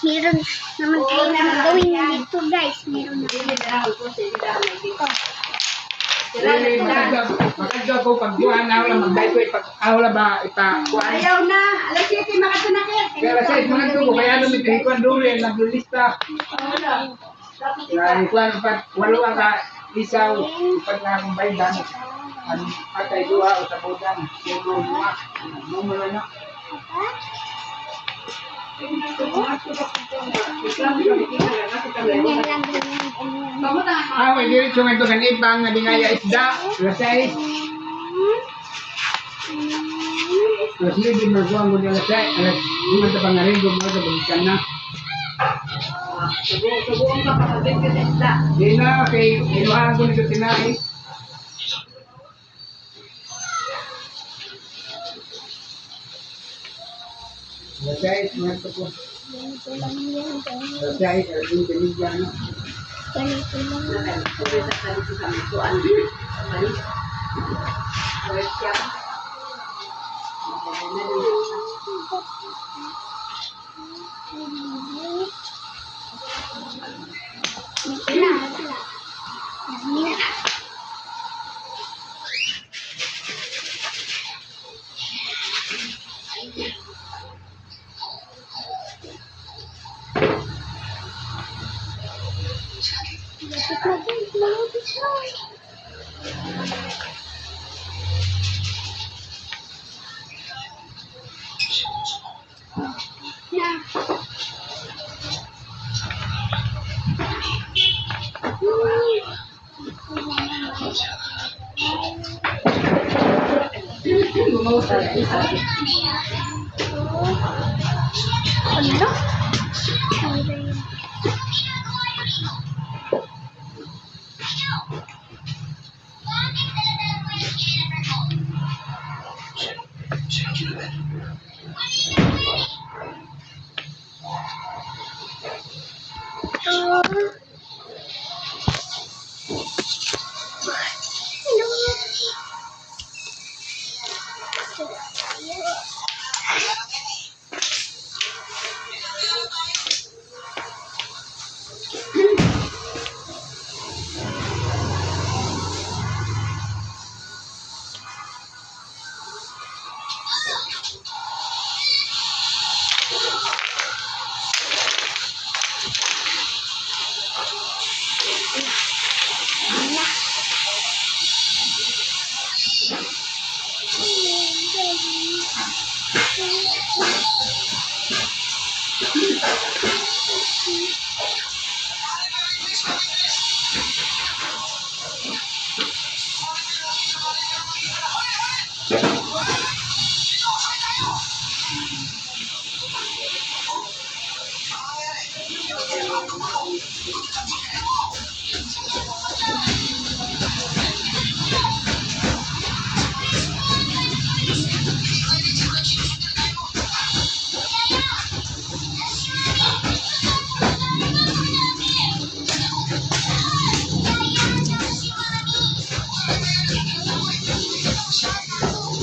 Meron naman kayo na gawin dito guys. Meron na. Maganda ko pag buwan na wala magbayad ko pag awala ba ipakuan. Ayaw na. Alas 7 makasunakit. Kaya sa mga tubo kaya lumitahin ko ang duli naglulista. Kaya kuan pa walo ka isaw pag na akong baydan. Ang patay duha o tabudan. Siguro duha. Numero na. Ganyan lang ganyan. Ah, may diretso nga ito kanibang nga di nga isda. Lasay. Lasay di magkuhan mo niya lasay. Alas di man ito pangarin. Gumagawa ito balikan na. Subuong ka kapatid ka sa isda. Di na kay inuhaan ko nito tinay. Lasay, mga ito po. Ganito lang yan. Lasay, yung binigyan na. Ganito lang. Sabi sa sabi ko kami kuan. Balik. Balik siya. Ano?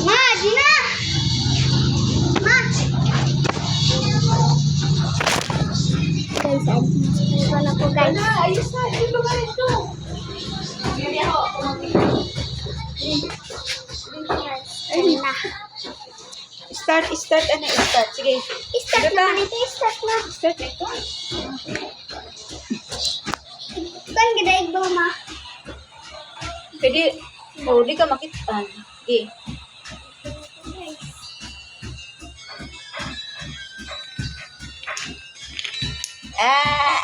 Ma, Gina! Ma! Guys, ito na po guys. Ayos na. Yung lugar ito. Hindi ako. Ayun na. Start. Sige. Start na ito, start na. Start ito. Saan gadaig ba, ma? Pwede. Oh, di ka makitaan. Sige. Ah!